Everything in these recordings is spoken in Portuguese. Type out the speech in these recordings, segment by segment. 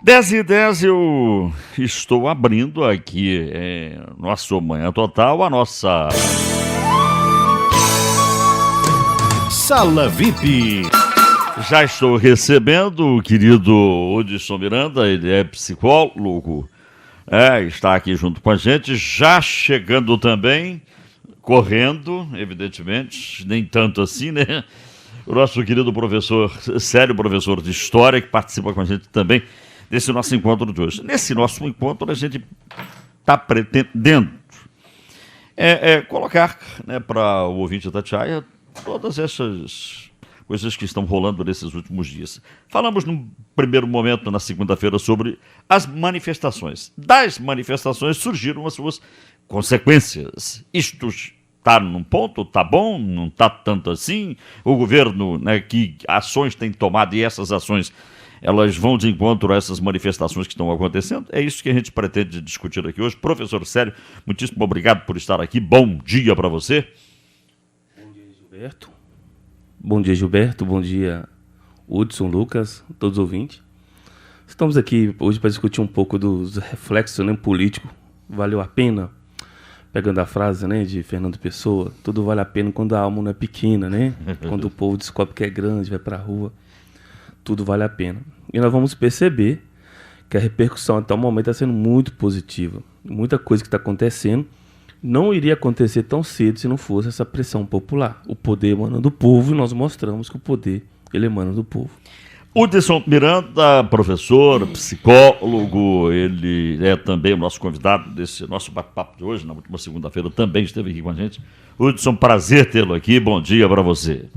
10h10 eu estou abrindo aqui nosso Manhã Total, a nossa Sala VIP. Já estou recebendo o querido Hudson Miranda, ele é psicólogo, está aqui junto com a gente, já chegando também, correndo, evidentemente, nem tanto assim, né? O nosso querido professor Célio, professor de História, que participa com a gente também desse nosso encontro de hoje. Nesse nosso encontro, a gente está pretendendo colocar, né, para o ouvinte da Itatiaia todas essas coisas que estão rolando nesses últimos dias. Falamos num primeiro momento, na segunda-feira, sobre as manifestações. Das manifestações surgiram as suas consequências. Isto está num ponto, está bom, não está tanto assim. O governo, né, que ações tem tomado, e essas ações elas vão de encontro a essas manifestações que estão acontecendo. É isso que a gente pretende discutir aqui hoje. Professor Célio, muitíssimo obrigado por estar aqui. Bom dia para você. Bom dia, Gilberto. Bom dia, Gilberto. Bom dia, Hudson, Lucas, todos os ouvintes. Estamos aqui hoje para discutir um pouco dos reflexos, né, políticos. Valeu a pena? Pegando a frase, né, de Fernando Pessoa, tudo vale a pena quando a alma não é pequena, né? Quando o povo descobre que é grande, vai para a rua, tudo vale a pena. E nós vamos perceber que a repercussão até o momento está sendo muito positiva. Muita coisa que está acontecendo não iria acontecer tão cedo se não fosse essa pressão popular. O poder emana do povo e nós mostramos que o poder ele emana do povo. Hudson Miranda, professor, psicólogo, ele é também o nosso convidado desse nosso bate-papo de hoje, na última segunda-feira também esteve aqui com a gente. Hudson, prazer tê-lo aqui, bom dia para você.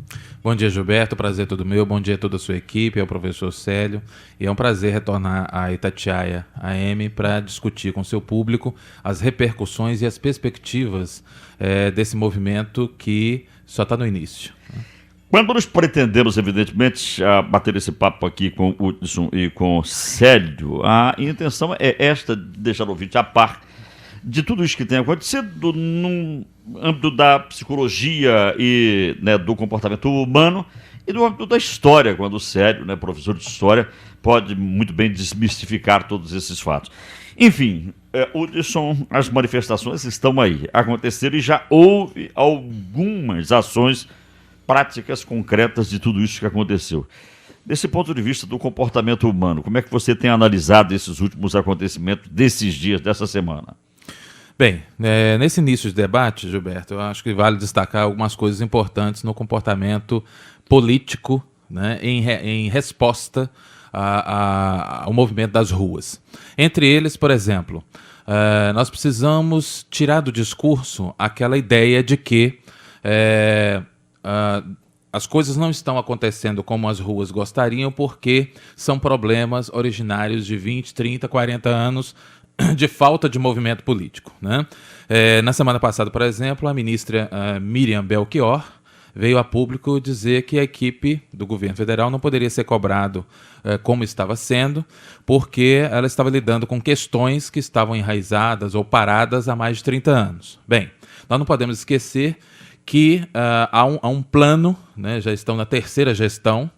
Bom dia, Gilberto, prazer todo meu, bom dia a toda a sua equipe, ao professor Célio, e é um prazer retornar à Itatiaia AM para discutir com o seu público as repercussões e as perspectivas desse movimento que só está no início. Quando nós pretendemos, evidentemente, bater esse papo aqui com o Hudson e com o Célio, a intenção é esta, de deixar o ouvinte a par de tudo isso que tem acontecido no âmbito da psicologia e, né, do comportamento humano e do âmbito da história, quando o Célio, né, professor de história, pode muito bem desmistificar todos esses fatos. Enfim, Hudson, as manifestações estão aí, aconteceram e já houve algumas ações práticas concretas de tudo isso que aconteceu. Desse ponto de vista do comportamento humano, como é que você tem analisado esses últimos acontecimentos desses dias, dessa semana? Bem, nesse início de debate, Gilberto, eu acho que vale destacar algumas coisas importantes no comportamento político, né, em resposta ao movimento das ruas. Entre eles, por exemplo, nós precisamos tirar do discurso aquela ideia de que as coisas não estão acontecendo como as ruas gostariam porque são problemas originários de 20, 30, 40 anos de falta de movimento político, né? Na semana passada, por exemplo, a ministra Miriam Belchior veio a público dizer que a equipe do governo federal não poderia ser cobrado como estava sendo, porque ela estava lidando com questões que estavam enraizadas ou paradas há mais de 30 anos. Bem, nós não podemos esquecer que há um plano, né, já estão na terceira gestão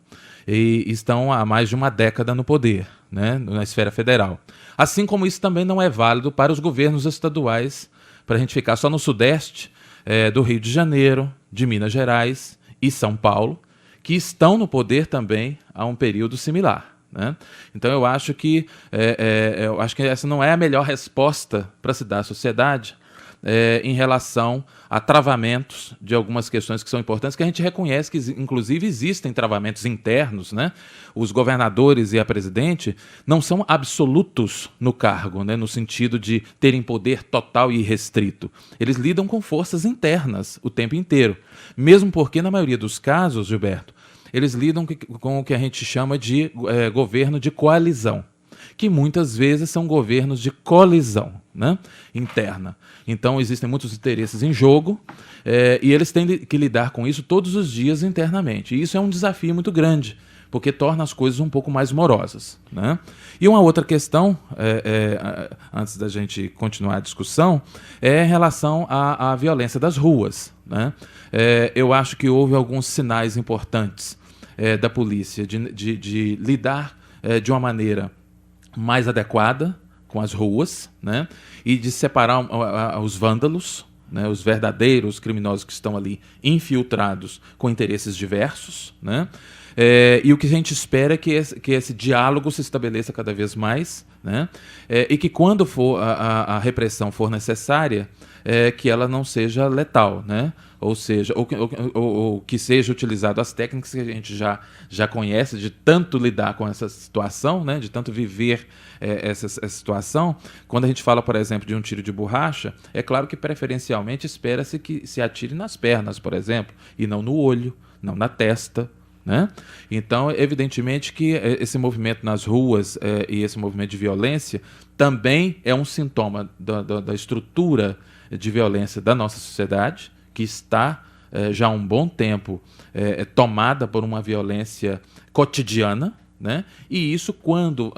e estão há mais de uma década no poder, né, na esfera federal. Assim como isso também não é válido para os governos estaduais, para a gente ficar só no sudeste do Rio de Janeiro, de Minas Gerais e São Paulo, que estão no poder também há um período similar, né? Então eu acho que essa não é a melhor resposta para se dar à sociedade em relação a travamentos de algumas questões que são importantes, que a gente reconhece que, inclusive, existem travamentos internos, né? Os governadores e a presidente não são absolutos no cargo, né? No sentido de terem poder total e irrestrito. Eles lidam com forças internas o tempo inteiro. Mesmo porque, na maioria dos casos, Gilberto, eles lidam com o que a gente chama de governo de coalizão, que muitas vezes são governos de colisão, né, interna. Então, existem muitos interesses em jogo e eles têm que lidar com isso todos os dias internamente. E isso é um desafio muito grande, porque torna as coisas um pouco mais morosas, né? E uma outra questão, antes da gente continuar a discussão, é em relação à violência das ruas, né? Eu acho que houve alguns sinais importantes da polícia de lidar de uma maneira mais adequada com as ruas, né? E de separar os vândalos, né? Os verdadeiros criminosos que estão ali infiltrados com interesses diversos, né? E o que a gente espera é que esse diálogo se estabeleça cada vez mais, né? E que quando for a repressão for necessária, que ela não seja letal, né? Ou seja, ou que seja utilizado as técnicas que a gente já conhece de tanto lidar com essa situação, né? De tanto viver essa situação. Quando a gente fala, por exemplo, de um tiro de borracha, é claro que preferencialmente espera-se que se atire nas pernas, por exemplo, e não no olho, não na testa, né? Então, evidentemente que esse movimento nas ruas e esse movimento de violência também é um sintoma da estrutura de violência da nossa sociedade, que está já há um bom tempo tomada por uma violência cotidiana, né? E isso, quando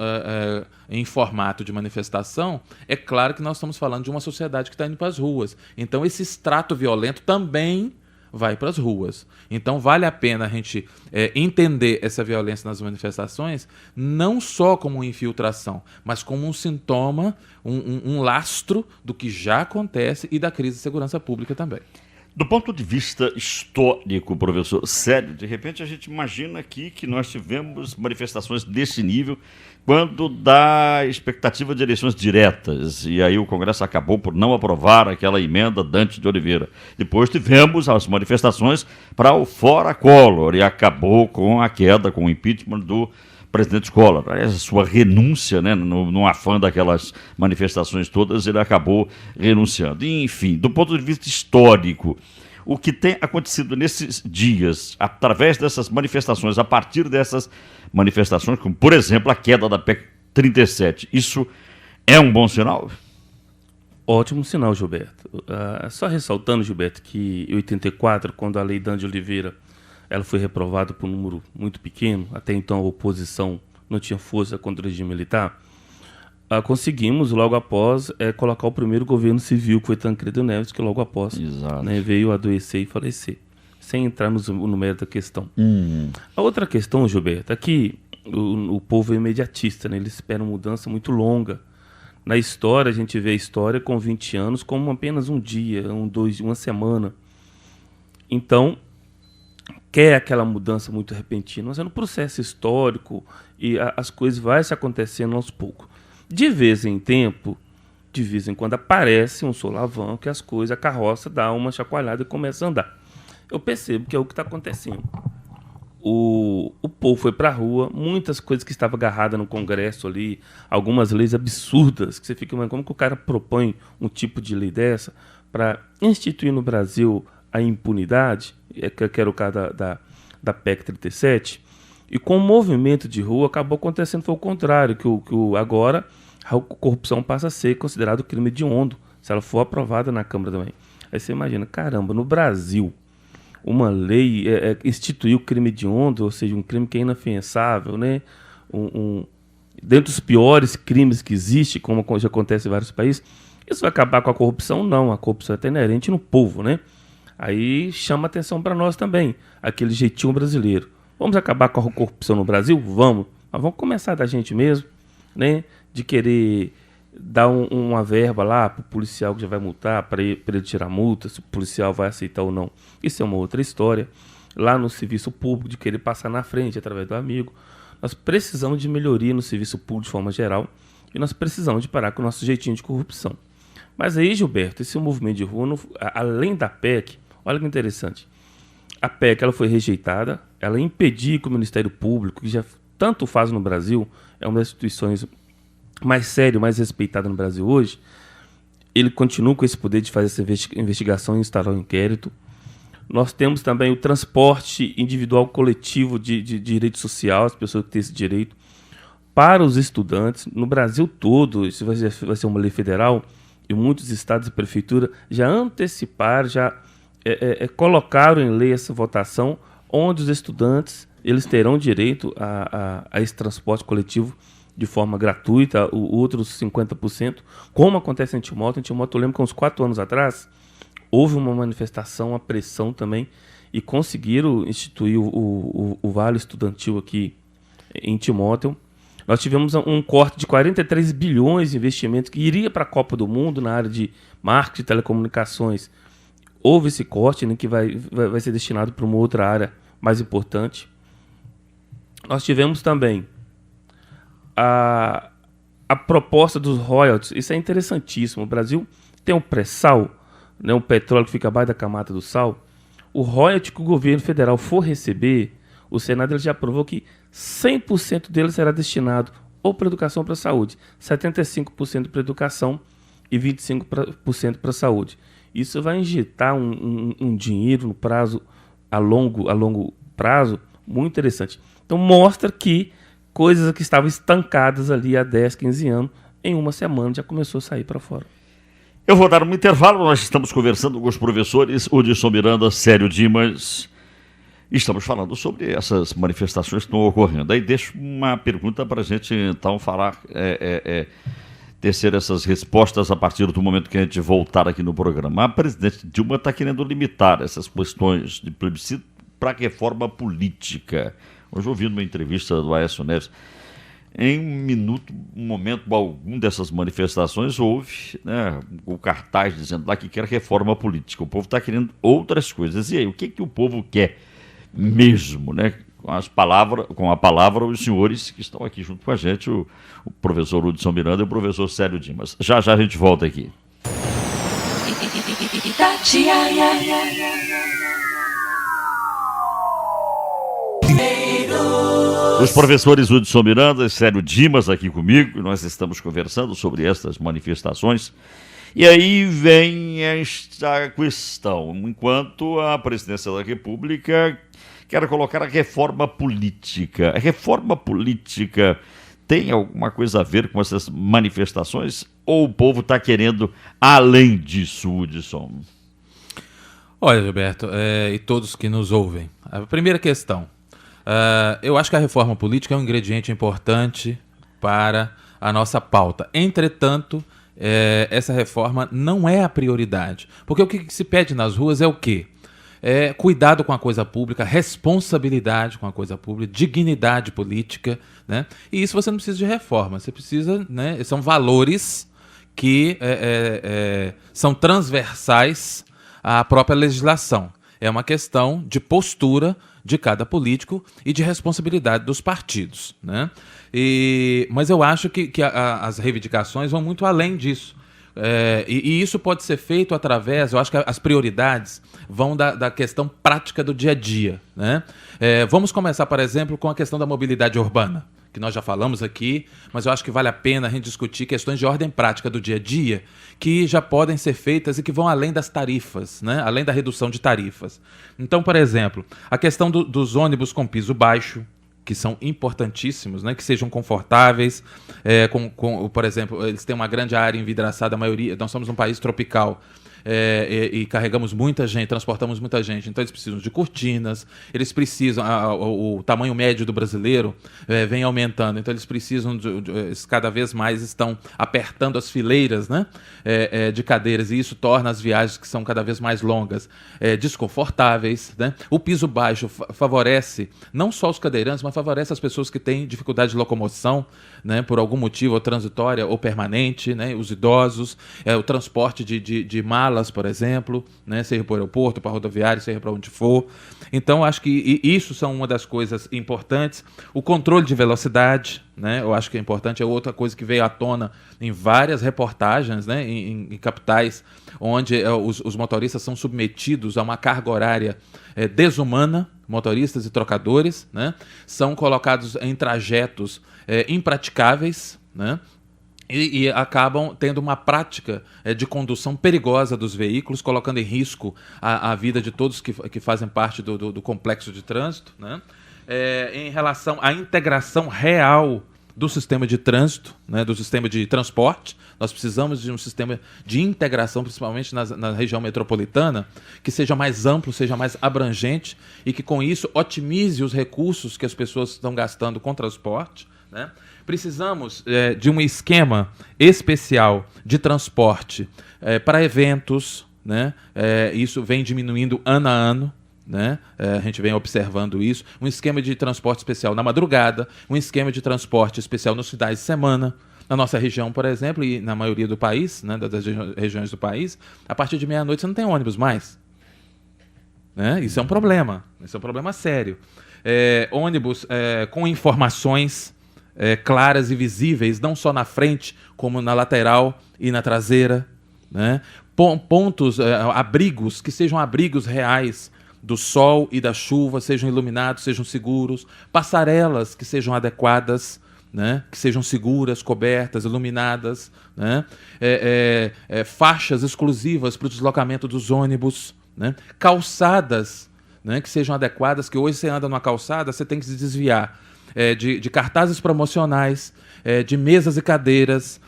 em formato de manifestação, é claro que nós estamos falando de uma sociedade que está indo para as ruas. Então, esse extrato violento também vai para as ruas. Então, vale a pena a gente entender essa violência nas manifestações não só como uma infiltração, mas como um sintoma, um lastro do que já acontece e da crise de segurança pública também. Do ponto de vista histórico, professor Célio, de repente a gente imagina aqui que nós tivemos manifestações desse nível quando da expectativa de eleições diretas, e aí o Congresso acabou por não aprovar aquela emenda Dante de Oliveira. Depois tivemos as manifestações para o Fora Collor, e acabou com a queda, com o impeachment do presidente Collor. A sua renúncia, né, no afã daquelas manifestações todas, ele acabou renunciando. E, enfim, do ponto de vista histórico, o que tem acontecido nesses dias, através dessas manifestações, a partir dessas manifestações, como, por exemplo, a queda da PEC 37, isso é um bom sinal? Ótimo sinal, Gilberto. Só ressaltando, Gilberto, que em 84, quando a lei Dante de Oliveira ela foi reprovada por um número muito pequeno, até então a oposição não tinha força contra o regime militar, conseguimos, logo após, colocar o primeiro governo civil, que foi Tancredo Neves, que logo após veio adoecer e falecer, sem entrar no mérito da questão. A outra questão, Gilberto, é que o povo é imediatista, né? Ele espera uma mudança muito longa. Na história, a gente vê a história com 20 anos como apenas um dia, uma semana. Então, quer aquela mudança muito repentina, mas é no processo histórico e as coisas vão se acontecendo aos poucos. De vez em tempo, de vez em quando aparece um solavanco que as coisas, a carroça dá uma chacoalhada e começa a andar. Eu percebo que é o que está acontecendo. O povo foi para a rua, muitas coisas que estavam agarradas no Congresso ali, algumas leis absurdas, que você fica, mas como que o cara propõe um tipo de lei dessa para instituir no Brasil a impunidade, que era o caso da PEC 37, e com o movimento de rua acabou acontecendo, foi o contrário, que agora a corrupção passa a ser considerado crime hediondo, se ela for aprovada na Câmara também. Aí você imagina, caramba, no Brasil, uma lei instituiu o crime hediondo, ou seja, um crime que é inafiançável, né? Dentre os piores crimes que existe, como já acontece em vários países, isso vai acabar com a corrupção? Não, a corrupção é até inerente no povo, né? Aí chama atenção para nós também, aquele jeitinho brasileiro. Vamos acabar com a corrupção no Brasil? Vamos. Mas vamos começar da gente mesmo, né? De querer dar uma verba lá para o policial que já vai multar, para ele tirar multa, se o policial vai aceitar ou não. Isso é uma outra história. Lá no serviço público, de querer passar na frente através do amigo. Nós precisamos de melhoria no serviço público de forma geral e nós precisamos de parar com o nosso jeitinho de corrupção. Mas aí, Gilberto, esse movimento de rua, além da PEC, olha que interessante. A PEC ela foi rejeitada, ela impedia que o Ministério Público, que já tanto faz no Brasil, é uma das instituições mais séria, mais respeitada no Brasil hoje, ele continua com esse poder de fazer essa investigação e instalar um inquérito. Nós temos também o transporte individual coletivo de direito social, as pessoas que têm esse direito, para os estudantes. No Brasil todo, isso vai ser uma lei federal, e muitos estados e prefeituras já anteciparam, já colocaram em lei essa votação, onde os estudantes eles terão direito a esse transporte coletivo de forma gratuita, outros 50%, como acontece em Timóteo. Em Timóteo, eu lembro que uns 4 anos atrás, houve uma manifestação, uma pressão também, e conseguiram instituir o Vale Estudantil aqui em Timóteo. Nós tivemos um corte de 43 bilhões de investimentos que iria para a Copa do Mundo na área de marketing e telecomunicações. Houve esse corte, né, que vai ser destinado para uma outra área mais importante. Nós tivemos também a proposta dos royalties. Isso é interessantíssimo. O Brasil tem o pré-sal, né, o petróleo que fica abaixo da camada do sal. O royalty que o governo federal for receber, o Senado ele já aprovou que 100% dele será destinado ou para educação ou para a saúde, 75% para educação e 25% para a saúde. Isso vai injetar um dinheiro no prazo a longo prazo muito interessante. Então mostra que coisas que estavam estancadas ali há 10, 15 anos, em uma semana já começou a sair para fora. Eu vou dar um intervalo, nós estamos conversando com os professores Hudson Miranda, Célio Dimas. Estamos falando sobre essas manifestações que estão ocorrendo. Aí deixo uma pergunta para a gente então falar, tecer essas respostas a partir do momento que a gente voltar aqui no programa. A presidente Dilma está querendo limitar essas questões de plebiscito para a reforma política. Hoje eu ouvi numa entrevista do Aécio Neves, em um momento algum dessas manifestações houve, né, o cartaz dizendo lá que quer reforma política. O povo está querendo outras coisas. E aí, o que o povo quer mesmo, né? Com a palavra, os senhores que estão aqui junto com a gente, o professor Hudson Miranda e o professor Célio Dimas. Já a gente volta aqui. Os professores Hudson Miranda e Célio Dimas aqui comigo, e nós estamos conversando sobre estas manifestações. E aí vem esta questão, enquanto a presidência da República quer colocar a reforma política. A reforma política tem alguma coisa a ver com essas manifestações? Ou o povo está querendo além disso, Hudson? Olha, Gilberto, e todos que nos ouvem. A primeira questão. Eu acho que a reforma política é um ingrediente importante para a nossa pauta. Entretanto, essa reforma não é a prioridade. Porque o que se pede nas ruas é o quê? Cuidado com a coisa pública, responsabilidade com a coisa pública, dignidade política, né? E isso você não precisa de reforma, você precisa, né? São valores que são transversais à própria legislação. É uma questão de postura de cada político e de responsabilidade dos partidos, né? Mas eu acho que as reivindicações vão muito além disso. E isso pode ser feito através, eu acho que as prioridades vão da questão prática do dia a dia, né? Vamos começar, por exemplo, com a questão da mobilidade urbana, que nós já falamos aqui, mas eu acho que vale a pena a gente discutir questões de ordem prática do dia a dia que já podem ser feitas e que vão além das tarifas, né? Além da redução de tarifas. Então, por exemplo, a questão dos ônibus com piso baixo, que são importantíssimos, né? Que sejam confortáveis, por exemplo, eles têm uma grande área envidraçada, a maioria, nós somos um país tropical, e carregamos muita gente, transportamos muita gente, então eles precisam de cortinas, eles precisam, o tamanho médio do brasileiro vem aumentando, então eles precisam, eles cada vez mais estão apertando as fileiras, né, de cadeiras, e isso torna as viagens que são cada vez mais longas desconfortáveis, né? O piso baixo favorece não só os cadeirantes, mas favorece as pessoas que têm dificuldade de locomoção, né, por algum motivo, ou transitória ou permanente, né, os idosos, o transporte de malas, por exemplo, né, seja para o aeroporto, para a rodoviária, seja para onde for. Então, acho que isso são uma das coisas importantes. O controle de velocidade, né, eu acho que é importante, é outra coisa que veio à tona em várias reportagens, né, em capitais, onde os motoristas são submetidos a uma carga horária desumana, motoristas e trocadores, né, são colocados em trajetos impraticáveis, né, e acabam tendo uma prática de condução perigosa dos veículos, colocando em risco a vida de todos que fazem parte do complexo de trânsito, né? Em relação à integração real do sistema de trânsito, né, do sistema de transporte, nós precisamos de um sistema de integração, principalmente na região metropolitana, que seja mais amplo, seja mais abrangente e que, com isso, otimize os recursos que as pessoas estão gastando com transporte, né? Precisamos de um esquema especial de transporte para eventos, né? Isso vem diminuindo ano a ano, né? A gente vem observando isso. Um esquema de transporte especial na madrugada, um esquema de transporte especial nos finais de semana. Na nossa região, por exemplo, e na maioria do país, né, das regiões do país, a partir de meia-noite você não tem ônibus mais. Né? Isso é um problema. Isso é um problema sério. Ônibus com informações claras e visíveis, não só na frente, como na lateral e na traseira. Né? Pontos, abrigos, que sejam abrigos reais do sol e da chuva, sejam iluminados, sejam seguros. Passarelas que sejam adequadas, né? Que sejam seguras, cobertas, iluminadas. Né? Faixas exclusivas para o deslocamento dos ônibus. Né? Calçadas, né? Que sejam adequadas, que hoje você anda numa calçada, você tem que se desviar de cartazes promocionais, de mesas e cadeiras,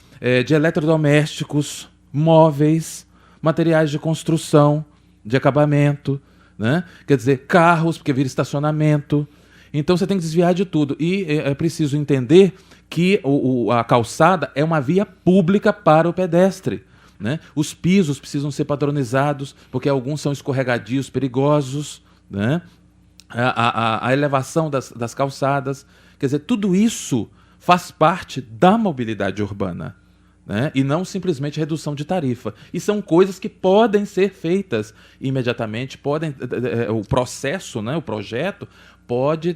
de eletrodomésticos, móveis, materiais de construção, de acabamento, né? Quer dizer, carros, porque vira estacionamento. Então você tem que desviar de tudo. E é preciso entender que a calçada é uma via pública para o pedestre. Né? Os pisos precisam ser padronizados, porque alguns são escorregadios, perigosos. Né? A elevação das calçadas. Quer dizer, tudo isso faz parte da mobilidade urbana. Né? E não simplesmente redução de tarifa. E são coisas que podem ser feitas imediatamente, o processo, né, o projeto, pode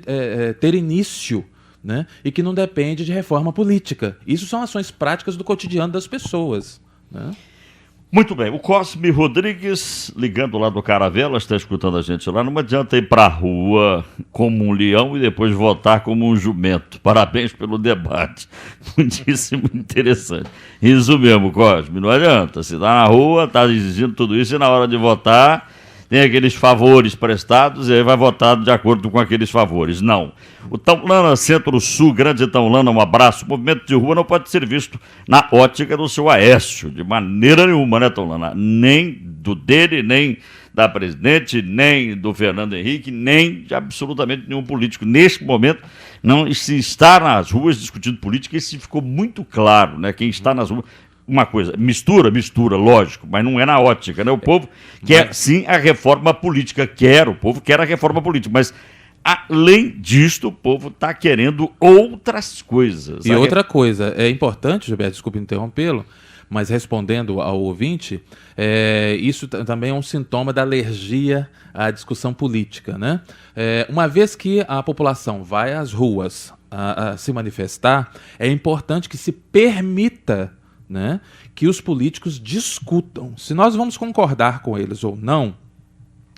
ter início, né, e que não depende de reforma política. Isso são ações práticas do cotidiano das pessoas. Né? Muito bem, o Cosme Rodrigues, ligando lá do Caravelas, está escutando a gente lá. Não adianta ir para a rua como um leão e depois votar como um jumento. Parabéns pelo debate. Muitíssimo interessante. Isso mesmo, Cosme, não adianta. Se está na rua, está exigindo tudo isso e na hora de votar tem aqueles favores prestados e aí vai votar de acordo com aqueles favores. Não. O Taulana Centro-Sul, Grande Taulana, um abraço. O movimento de rua não pode ser visto na ótica do seu Aécio, de maneira nenhuma, né, Taulana? Nem do dele, nem da presidente, nem do Fernando Henrique, nem de absolutamente nenhum político. Neste momento, não se está nas ruas discutindo política, isso ficou muito claro, né? Quem está nas ruas... Uma coisa, mistura, lógico, mas não é na ótica, né? O povo quer, sim, a reforma política, o povo quer a reforma política, mas, além disto, o povo está querendo outras coisas. E outra coisa, é importante, Gilberto, desculpe interrompê-lo, mas respondendo ao ouvinte, isso também é um sintoma da alergia à discussão política, né? Uma vez que a população vai às ruas a se manifestar, é importante que se permita, né, que os políticos discutam. Se nós vamos concordar com eles ou não,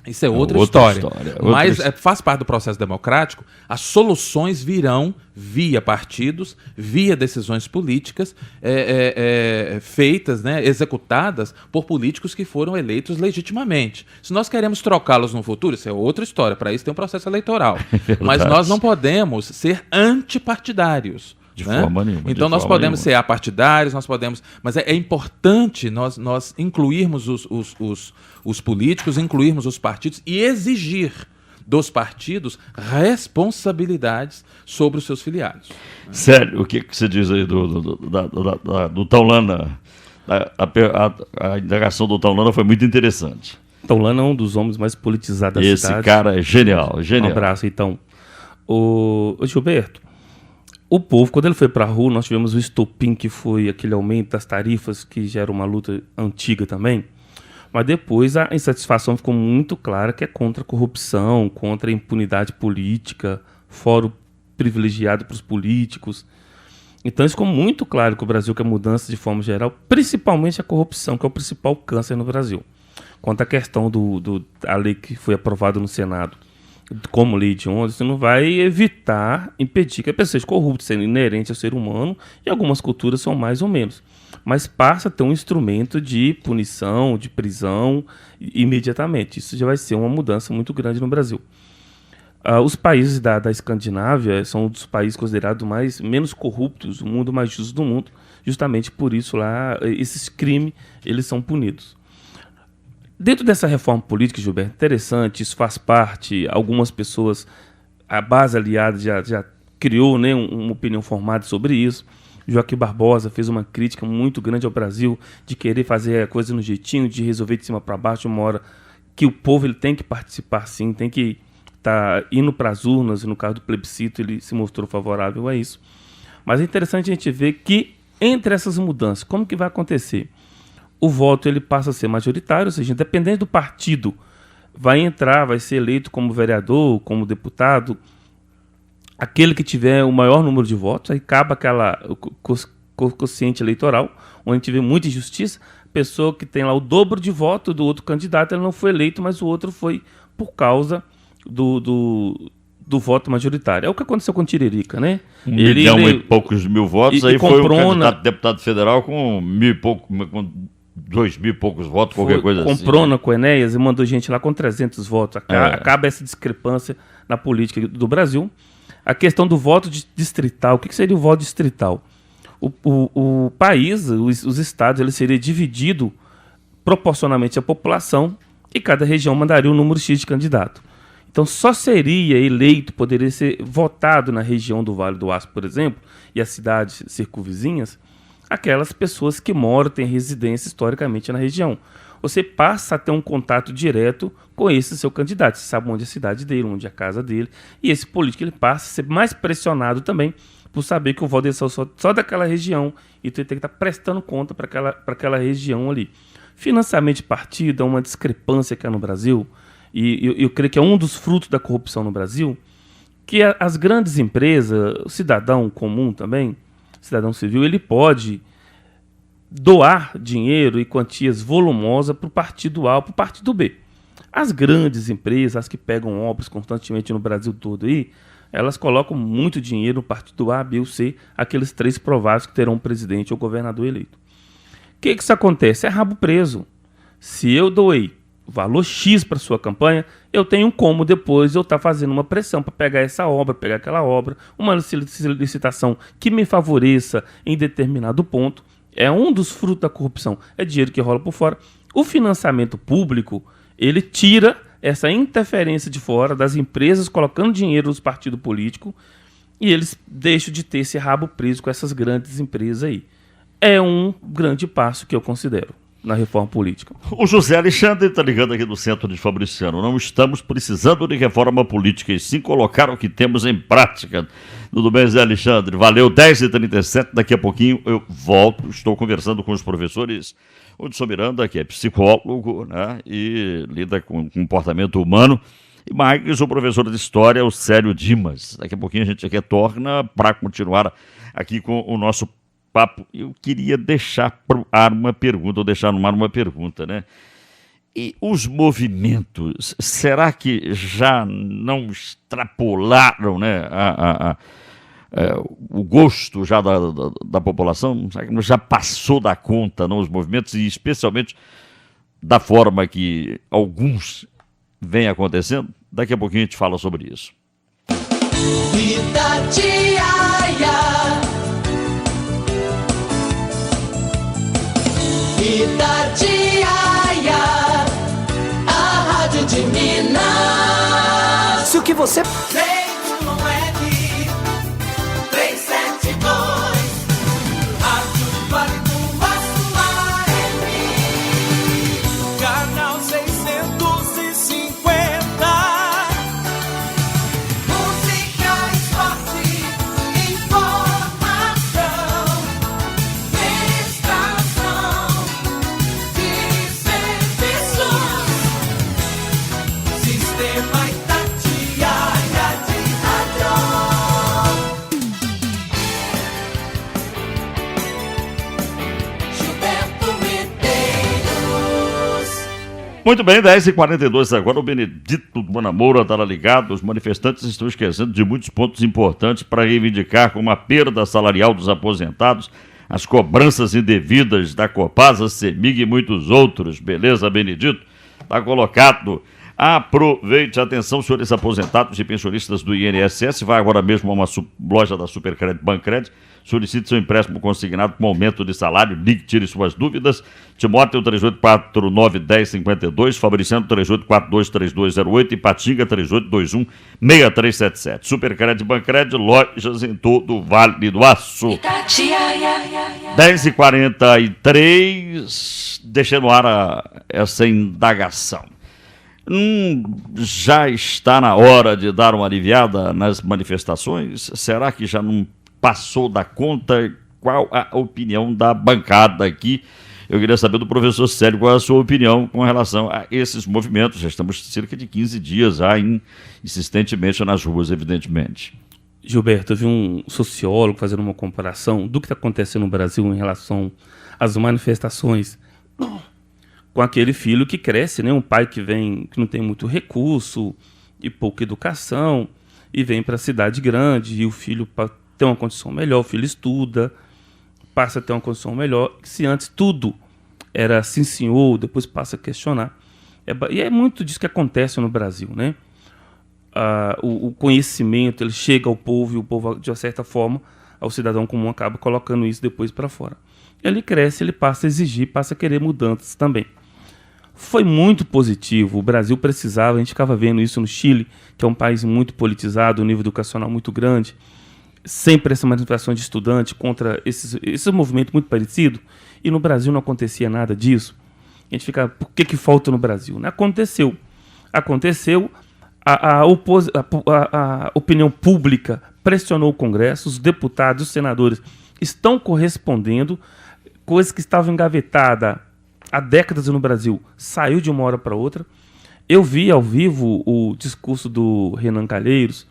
isso é outra história. Mas faz parte do processo democrático. As soluções virão via partidos, via decisões políticas feitas, né, executadas por políticos que foram eleitos legitimamente. Se nós queremos trocá-los no futuro, isso é outra história. Para isso tem um processo eleitoral. Mas nós não podemos ser antipartidários. De forma nenhuma. Então nós podemos ser apartidários, nós podemos, mas é importante nós incluirmos os políticos, incluirmos os partidos e exigir dos partidos responsabilidades sobre os seus filiados. Sério, o que você diz aí do Taulana? A indagação do Taulana foi muito interessante. Taulana é um dos homens mais politizados da cidade. Esse cara é genial, genial. Um abraço, então. Ô Gilberto, o povo, quando ele foi para a rua, nós tivemos o estopim, que foi aquele aumento das tarifas, que já era uma luta antiga também. Mas depois a insatisfação ficou muito clara, que é contra a corrupção, contra a impunidade política, fórum privilegiado para os políticos. Então isso ficou muito claro que o Brasil quer mudança de forma geral, principalmente a corrupção, que é o principal câncer no Brasil. Quanto à questão da lei que foi aprovada no Senado, como lei de onda, você não vai evitar, impedir que a pessoa seja corrupta, sendo inerente ao ser humano, e algumas culturas são mais ou menos. Mas passa a ter um instrumento de punição, de prisão, imediatamente. Isso já vai ser uma mudança muito grande no Brasil. Os países da Escandinávia são um dos países considerados menos corruptos, o mundo mais justo do mundo. Justamente por isso lá, esses crimes, eles são punidos. Dentro dessa reforma política, Gilberto, interessante, isso faz parte, algumas pessoas, a base aliada já criou, né, uma opinião formada sobre isso. Joaquim Barbosa fez uma crítica muito grande ao Brasil de querer fazer a coisa no jeitinho, de resolver de cima para baixo, uma hora que o povo ele tem que participar sim, tem que estar indo para as urnas, e no caso do plebiscito ele se mostrou favorável a isso. Mas é interessante a gente ver que entre essas mudanças, como que vai acontecer? O voto ele passa a ser majoritário, ou seja, independente do partido, vai ser eleito como vereador, como deputado, aquele que tiver o maior número de votos, aí acaba o quociente eleitoral, onde a gente vê muita injustiça, pessoa que tem lá o dobro de voto do outro candidato, ele não foi eleito, mas o outro foi por causa do voto majoritário. É o que aconteceu com o Tiririca, né? 1 milhão e poucos mil votos, aí foi um candidato a deputado federal com 2.000 e poucos votos, qualquer coisa assim. Comprou na Enéas e mandou gente lá com 300 votos. Acaba essa discrepância na política do Brasil. A questão do voto distrital, o que seria o voto distrital? O país, os estados, ele seria dividido proporcionalmente à população e cada região mandaria um número X de candidato. Então só seria eleito, poderia ser votado na região do Vale do Aço, por exemplo, e as cidades circunvizinhas, aquelas pessoas que moram, têm residência historicamente na região. Você passa a ter um contato direto com esse seu candidato. Você sabe onde é a cidade dele, onde é a casa dele. E esse político ele passa a ser mais pressionado também por saber que o voto dele só daquela região. E tu tem que estar prestando conta para aquela região ali. Financiamento de partido é uma discrepância que há no Brasil. E eu creio que é um dos frutos da corrupção no Brasil, que as grandes empresas, o cidadão comum também, cidadão civil, ele pode doar dinheiro e quantias volumosas para o partido A ou para o partido B. As grandes empresas, as que pegam obras constantemente no Brasil todo aí, elas colocam muito dinheiro no partido A, B ou C, aqueles 3 prováveis que terão um presidente ou governador eleito. O que isso acontece? É rabo preso. Se eu doei valor X para sua campanha, eu tenho como depois eu estar fazendo uma pressão para pegar essa obra, pegar aquela obra, uma licitação que me favoreça em determinado ponto. É um dos frutos da corrupção, é dinheiro que rola por fora. O financiamento público, ele tira essa interferência de fora das empresas colocando dinheiro nos partidos políticos e eles deixam de ter esse rabo preso com essas grandes empresas aí. É um grande passo que eu considero na reforma política. O José Alexandre está ligando aqui do centro de Fabriciano. Não estamos precisando de reforma política e sim colocar o que temos em prática. Tudo bem, José Alexandre? Valeu, 10h37, daqui a pouquinho eu volto. Estou conversando com os professores Hudson Miranda, que é psicólogo, né, e lida com comportamento humano, e mais o professor de História, o Célio Dimas. Daqui a pouquinho a gente retorna para continuar aqui com o nosso papo. Eu queria deixar no ar uma pergunta, né? E os movimentos, será que já não extrapolaram, né, o gosto já da população? Será que já passou da conta, não, os movimentos, e especialmente da forma que alguns vêm acontecendo? Daqui a pouquinho a gente fala sobre isso. Itatiaia, a rádio de Minas. Se o que você veio no web 372, Rádio Vale do Aço AM, canal 650. Música, esporte, informação, estação de serviços, Sistema Itatiaia de rádio. Gilberto Medeiros. Muito bem, 10h42 agora, o Benedito Bonamoura está lá ligado. Os manifestantes estão esquecendo de muitos pontos importantes para reivindicar, como a perda salarial dos aposentados, as cobranças indevidas da Copasa, CEMIG e muitos outros. Beleza, Benedito? Está colocado. Aproveite, atenção, senhores aposentados e pensionistas do INSS. Vai agora mesmo a uma loja da Supercred Bancred. Solicite seu empréstimo consignado com aumento de salário. Ligue, tire suas dúvidas. Timóteo 3849-1052, Fabriciano 3842-3208 e Patinga 3821-6377. Supercred Bancred, lojas em todo o Vale do Aço. 10h43, deixei no ar essa indagação. Já está na hora de dar uma aliviada nas manifestações? Será que já não passou da conta? Qual a opinião da bancada aqui? Eu queria saber do professor Célio qual é a sua opinião com relação a esses movimentos. Já estamos cerca de 15 dias já insistentemente nas ruas, evidentemente. Gilberto, eu vi um sociólogo fazendo uma comparação do que está acontecendo no Brasil em relação às manifestações com aquele filho que cresce, né? Um pai que não tem muito recurso e pouca educação e vem para a cidade grande e o filho tem uma condição melhor, o filho estuda, passa a ter uma condição melhor. Se antes tudo era sim senhor, depois passa a questionar. E é muito disso que acontece no Brasil, né? O conhecimento ele chega ao povo e o povo, de uma certa forma, ao cidadão comum acaba colocando isso depois para fora. Ele cresce, ele passa a exigir, passa a querer mudanças também. Foi muito positivo, o Brasil precisava, a gente ficava vendo isso no Chile, que é um país muito politizado, um nível educacional muito grande, sempre essa manifestação de estudante contra esse movimento muito parecido, e no Brasil não acontecia nada disso. A gente fica, por que falta no Brasil? Não aconteceu. Aconteceu, a opinião pública pressionou o Congresso, os deputados, os senadores estão correspondendo, coisas que estavam engavetadas há décadas no Brasil, saiu de uma hora para outra. Eu vi ao vivo o discurso do Renan Calheiros,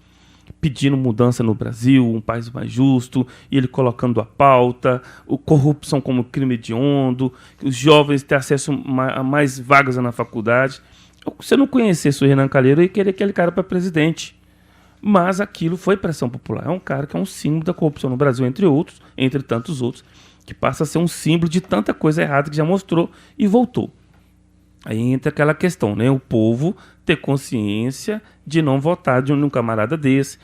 pedindo mudança no Brasil, um país mais justo, e ele colocando a pauta, corrupção como crime hediondo, os jovens ter acesso a mais vagas na faculdade. Se eu não conhecesse o Renan Calheiros, eu ia querer aquele cara para presidente. Mas aquilo foi pressão popular. É um cara que é um símbolo da corrupção no Brasil, entre tantos outros, que passa a ser um símbolo de tanta coisa errada que já mostrou e voltou. Aí entra aquela questão, né? O povo ter consciência de não votar de um camarada desse.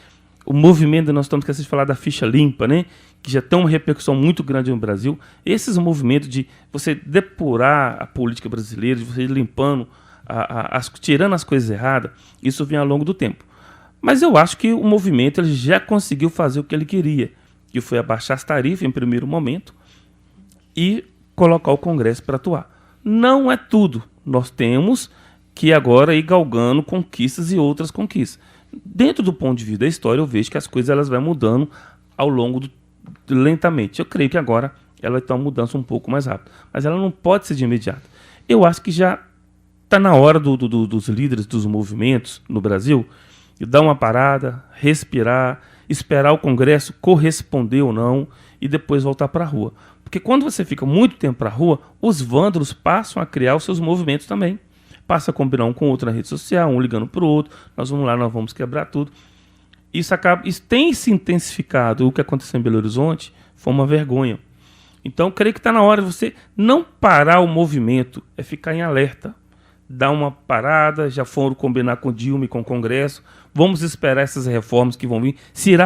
O movimento, nós estamos esquecendo de falar da ficha limpa, né? Que já tem uma repercussão muito grande no Brasil. Esses movimentos de você depurar a política brasileira, de você ir limpando, tirando as coisas erradas, isso vem ao longo do tempo. Mas eu acho que o movimento ele já conseguiu fazer o que ele queria, que foi abaixar as tarifas em primeiro momento e colocar o Congresso para atuar. Não é tudo. Nós temos que agora ir galgando conquistas e outras conquistas. Dentro do ponto de vista da história, eu vejo que as coisas elas vão mudando ao longo lentamente. Eu creio que agora ela vai ter uma mudança um pouco mais rápida. Mas ela não pode ser de imediato. Eu acho que já está na hora dos líderes dos movimentos no Brasil dar uma parada, respirar, esperar o Congresso corresponder ou não e depois voltar para a rua. Porque quando você fica muito tempo para a rua, os vândalos passam a criar os seus movimentos também. Passa a combinar um com o outro na rede social, um ligando para o outro, nós vamos lá, nós vamos quebrar tudo. Isso tem se intensificado. O que aconteceu em Belo Horizonte foi uma vergonha. Então, creio que está na hora de você não parar o movimento, é ficar em alerta. Dar uma parada, já foram combinar com o Dilma e com o Congresso, vamos esperar essas reformas que vão vir, se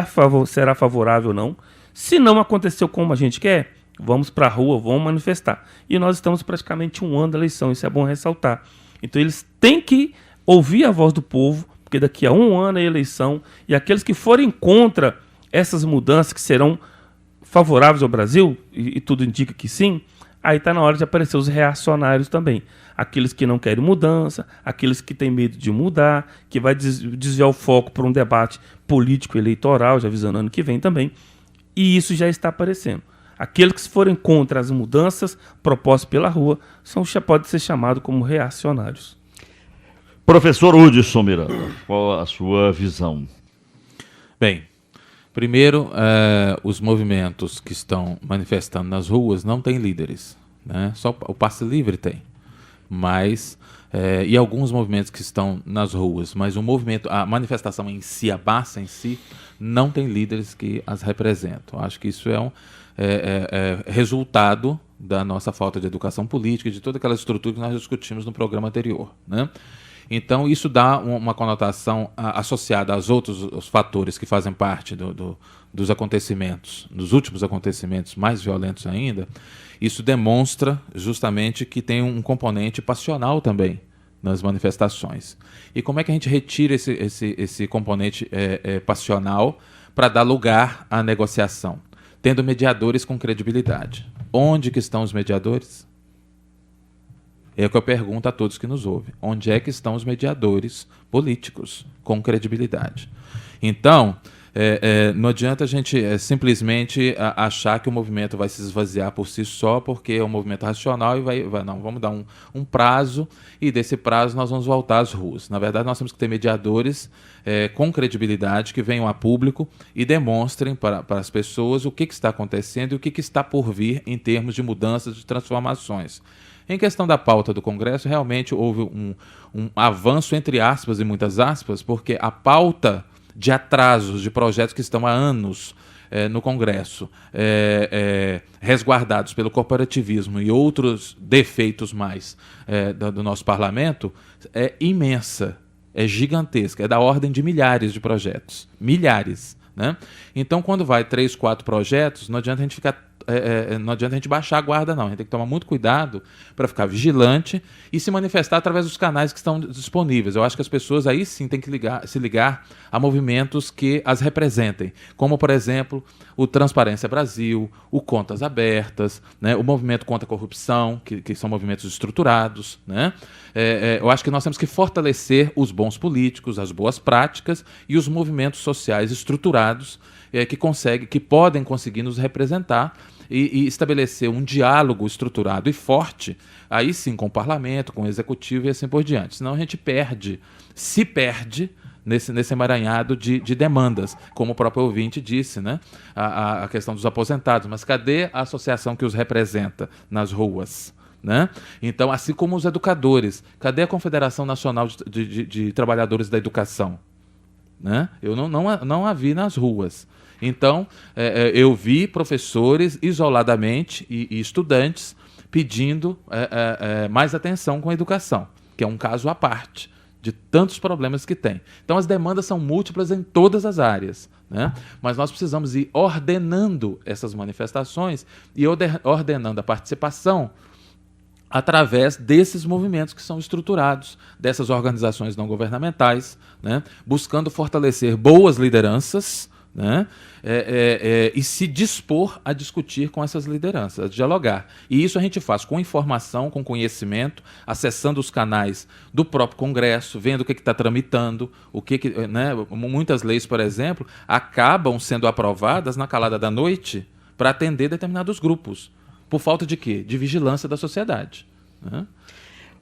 será favorável ou não. Se não aconteceu como a gente quer, vamos para a rua, vamos manifestar. E nós estamos praticamente um ano da eleição, isso é bom ressaltar. Então eles têm que ouvir a voz do povo, porque daqui a um ano é a eleição, e aqueles que forem contra essas mudanças que serão favoráveis ao Brasil, e tudo indica que sim, aí está na hora de aparecer os reacionários também. Aqueles que não querem mudança, aqueles que têm medo de mudar, que vai desviar o foco para um debate político eleitoral, já avisando ano que vem também. E isso já está aparecendo. Aqueles que forem contra as mudanças propostas pela rua podem ser chamados como reacionários. Professor Hudson Miranda, qual a sua visão? Bem, primeiro, os movimentos que estão manifestando nas ruas não têm líderes, né? Só o Passe Livre tem. Mas, e alguns movimentos que estão nas ruas, mas a manifestação em si, a massa em si, não tem líderes que as representam. Acho que isso é resultado da nossa falta de educação política, de toda aquela estrutura que nós discutimos no programa anterior, né? Então, isso dá uma conotação associada aos os fatores que fazem parte dos acontecimentos, dos últimos acontecimentos mais violentos ainda. Isso demonstra justamente que tem um componente passional também nas manifestações. E como é que a gente retira esse componente passional para dar lugar à negociação? Tendo mediadores com credibilidade. Onde que estão os mediadores? É o que eu pergunto a todos que nos ouvem. Onde é que estão os mediadores políticos com credibilidade? Então, não adianta a gente simplesmente achar que o movimento vai se esvaziar por si só, porque é um movimento racional e não, vamos dar um prazo, e desse prazo nós vamos voltar às ruas. Na verdade, nós temos que ter mediadores com credibilidade, que venham a público e demonstrem para as pessoas o que está acontecendo e o que está por vir em termos de mudanças, de transformações. Em questão da pauta do Congresso, realmente houve um avanço, entre aspas e muitas aspas, porque a pauta de atrasos de projetos que estão há anos no Congresso, resguardados pelo corporativismo e outros defeitos mais do nosso parlamento, é imensa, é gigantesca, é da ordem de milhares de projetos. Milhares. Né? Então, quando vai 3, 4 projetos, não adianta a gente ficar não adianta a gente baixar a guarda, não. A gente tem que tomar muito cuidado para ficar vigilante e se manifestar através dos canais que estão disponíveis. Eu acho que as pessoas aí sim têm que se ligar a movimentos que as representem, como, por exemplo, o Transparência Brasil, o Contas Abertas, né, o Movimento contra a Corrupção, que são movimentos estruturados. Né? Eu acho que nós temos que fortalecer os bons políticos, as boas práticas e os movimentos sociais estruturados que podem conseguir nos representar e estabelecer um diálogo estruturado e forte, aí sim com o parlamento, com o executivo e assim por diante. Senão a gente se perde nesse emaranhado de demandas, como o próprio ouvinte disse, né? A questão dos aposentados. Mas cadê a associação que os representa nas ruas? Né? Então, assim como os educadores, cadê a Confederação Nacional de Trabalhadores da Educação? Né? Eu não a vi nas ruas. Então, eu vi professores isoladamente e estudantes pedindo mais atenção com a educação, que é um caso à parte de tantos problemas que tem. Então, as demandas são múltiplas em todas as áreas. Né? Mas nós precisamos ir ordenando essas manifestações e ordenando a participação através desses movimentos que são estruturados, dessas organizações não governamentais, né? Buscando fortalecer boas lideranças, né? E se dispor a discutir com essas lideranças, a dialogar. E isso a gente faz com informação, com conhecimento, acessando os canais do próprio Congresso, vendo o que está tramitando, né? Muitas leis, por exemplo, acabam sendo aprovadas na calada da noite para atender determinados grupos. Por falta de quê? De vigilância da sociedade. Né?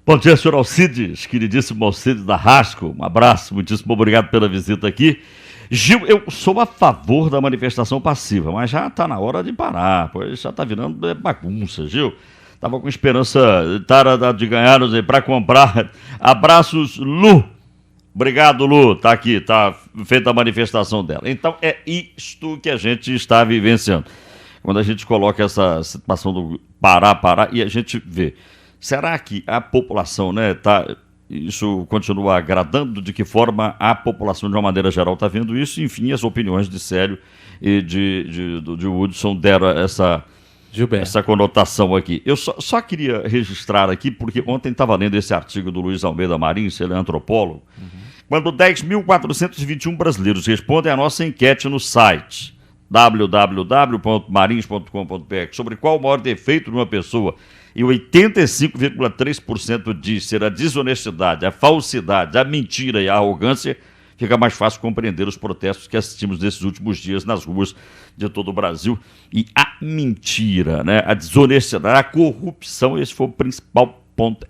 Bom dia, senhor Alcides, queridíssimo Alcides da Rasco. Um abraço, muitíssimo obrigado pela visita aqui. Gil, eu sou a favor da manifestação passiva, mas já está na hora de parar, pois já está virando bagunça, Gil. Estava com esperança de ganhar para comprar. Abraços, Lu. Obrigado, Lu. Está aqui, está feita a manifestação dela. Então, é isto que a gente está vivenciando. Quando a gente coloca essa situação do parar, e a gente vê, será que a população, né, isso continua agradando? De que forma a população, de uma maneira geral, está vendo isso? Enfim, as opiniões de Célio e de Hudson deram essa conotação aqui. Eu só queria registrar aqui, porque ontem estava lendo esse artigo do Luiz Almeida Marins, ele é antropólogo, quando 10.421 brasileiros respondem à nossa enquete no site www.marins.com.br sobre qual o maior defeito de uma pessoa, e 85,3% diz ser a desonestidade, a falsidade, a mentira e a arrogância, fica mais fácil compreender os protestos que assistimos nesses últimos dias nas ruas de todo o Brasil. E a mentira, né, a desonestidade, a corrupção, esse foi o principal ponto,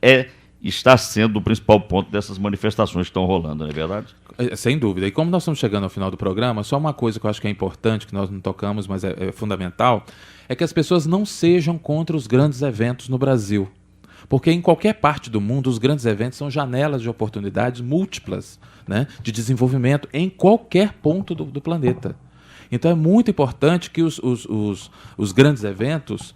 está sendo o principal ponto dessas manifestações que estão rolando, não é verdade? Sem dúvida. E como nós estamos chegando ao final do programa, só uma coisa que eu acho que é importante, que nós não tocamos, mas é fundamental, é que as pessoas não sejam contra os grandes eventos no Brasil. Porque em qualquer parte do mundo, os grandes eventos são janelas de oportunidades múltiplas, né, de desenvolvimento em qualquer ponto do planeta. Então é muito importante que os grandes eventos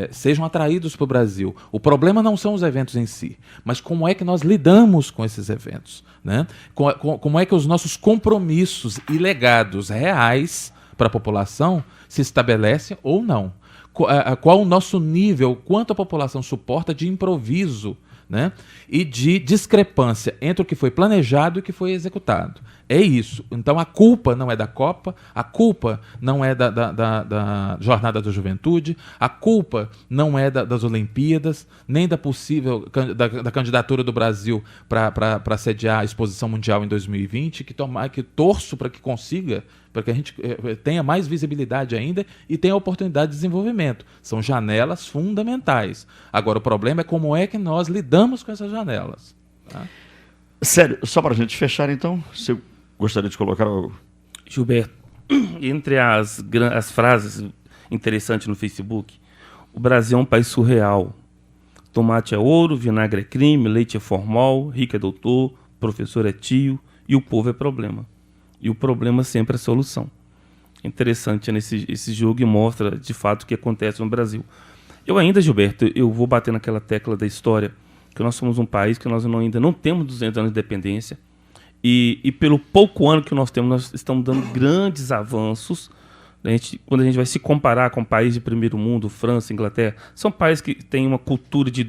sejam atraídos para o Brasil. O problema não são os eventos em si, mas como é que nós lidamos com esses eventos, né? Como é que os nossos compromissos e legados reais para a população se estabelecem ou não. Qual o nosso nível, quanto a população suporta de improviso, né, e de discrepância entre o que foi planejado e o que foi executado. É isso. Então a culpa não é da Copa, a culpa não é da Jornada da Juventude, a culpa não é das Olimpíadas, nem da possível da candidatura do Brasil para sediar a Exposição Mundial em 2020, que torço para que consiga, para que a gente tenha mais visibilidade ainda e tenha oportunidade de desenvolvimento. São janelas fundamentais. Agora, o problema é como é que nós lidamos com essas janelas. Tá? Sério, só para a gente fechar, então, você gostaria de colocar algo? Gilberto, entre as frases interessantes no Facebook, o Brasil é um país surreal. Tomate é ouro, vinagre é crime, leite é formal, rico é doutor, professor é tio e o povo é problema. E o problema sempre é solução. Interessante esse jogo e mostra de fato o que acontece no Brasil. Eu ainda, Gilberto, eu vou bater naquela tecla da história, que nós somos um país que nós ainda não temos 200 anos de independência. E pelo pouco ano que nós temos, nós estamos dando grandes avanços. Quando a gente vai se comparar com países de primeiro mundo, França, Inglaterra, são países que têm uma cultura de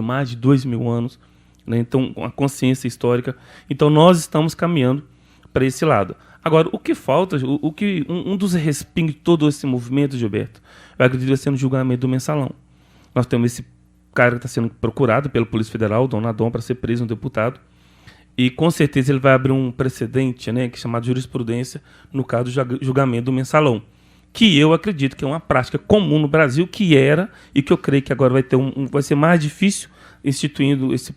mais de 2.000 anos, né? Então, uma consciência histórica. Então, nós estamos caminhando para esse lado. Agora, o que falta, um dos respingos de todo esse movimento, Gilberto, eu acredito que vai ser no julgamento do Mensalão. Nós temos esse cara que está sendo procurado pela Polícia Federal, Dom Nadon, para ser preso, um deputado. E com certeza ele vai abrir um precedente, né, que é chamado de jurisprudência, no caso do julgamento do Mensalão, que eu acredito que é uma prática comum no Brasil, que era, e que eu creio que agora vai ser mais difícil, instituindo esse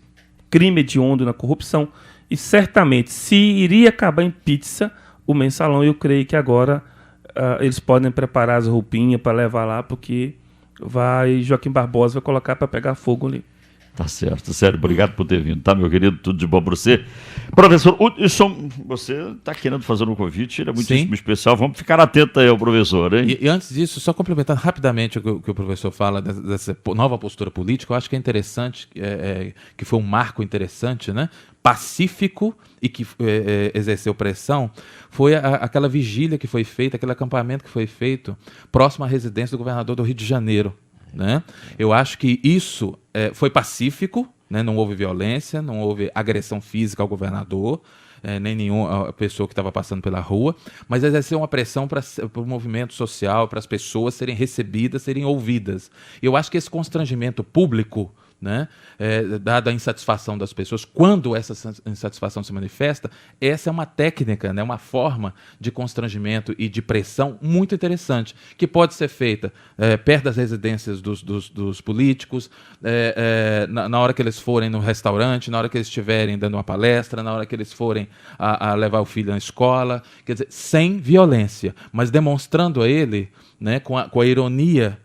crime hediondo na corrupção. E certamente, se iria acabar em pizza o Mensalão, eu creio que agora eles podem preparar as roupinhas para levar lá, porque Joaquim Barbosa vai colocar para pegar fogo ali. Tá certo, sério, obrigado por ter vindo, tá, meu querido? Tudo de bom para você. Professor Hudson, você está querendo fazer um convite, ele é muitíssimo especial, vamos ficar atentos aí ao professor, hein? E antes disso, só complementando rapidamente o que o professor fala dessa nova postura política, eu acho que é interessante, que foi um marco interessante, né? Pacífico e que exerceu pressão, foi aquela vigília que foi feita, aquele acampamento que foi feito próximo à residência do governador do Rio de Janeiro. Né? Eu acho que isso foi pacífico, né? Não houve violência, não houve agressão física ao governador, nem nenhuma pessoa que estava passando pela rua, mas exerceu uma pressão para o movimento social, para as pessoas serem recebidas, serem ouvidas. E eu acho que esse constrangimento público, né, dada a insatisfação das pessoas, quando essa insatisfação se manifesta, essa é uma técnica, né, uma forma de constrangimento e de pressão muito interessante, que pode ser feita perto das residências dos políticos, na hora que eles forem no restaurante, na hora que eles estiverem dando uma palestra, na hora que eles forem a levar o filho na escola, quer dizer, sem violência, mas demonstrando a ele, né, com a ironia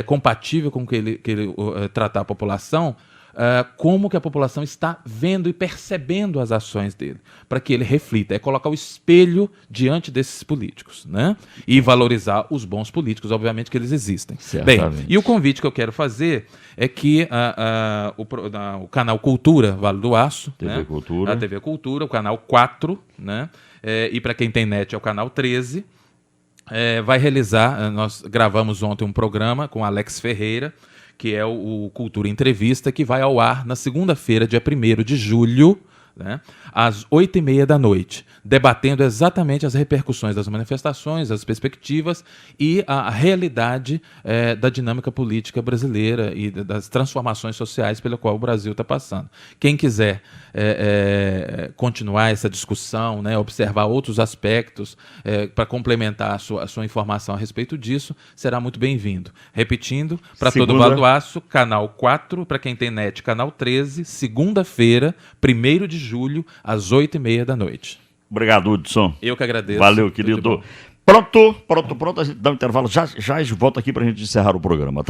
compatível com que ele tratar a população, como que a população está vendo e percebendo as ações dele, para que ele reflita, colocar o espelho diante desses políticos, né? E valorizar os bons políticos, obviamente que eles existem. Certamente. Bem, e o convite que eu quero fazer é que o canal Cultura, Vale do Aço, TV né? Cultura. A TV Cultura, o canal 4, né? E para quem tem net é o canal 13, vai realizar, nós gravamos ontem um programa com Alex Ferreira, que é o Cultura Entrevista, que vai ao ar na segunda-feira, dia 1º de julho, né, às 20h30 da noite, debatendo exatamente as repercussões das manifestações, as perspectivas e a realidade da dinâmica política brasileira e das transformações sociais pela qual o Brasil está passando. Quem quiser continuar essa discussão, né, observar outros aspectos para complementar a sua informação a respeito disso, será muito bem-vindo. Repetindo, para todo o Vale do Aço, canal 4, para quem tem net, canal 13, segunda-feira, 1º de julho, às 20h30 da noite. Obrigado, Hudson. Eu que agradeço. Valeu, Tudo de querido. bom. Pronto, a gente dá um intervalo, já volta aqui para a gente encerrar o programa.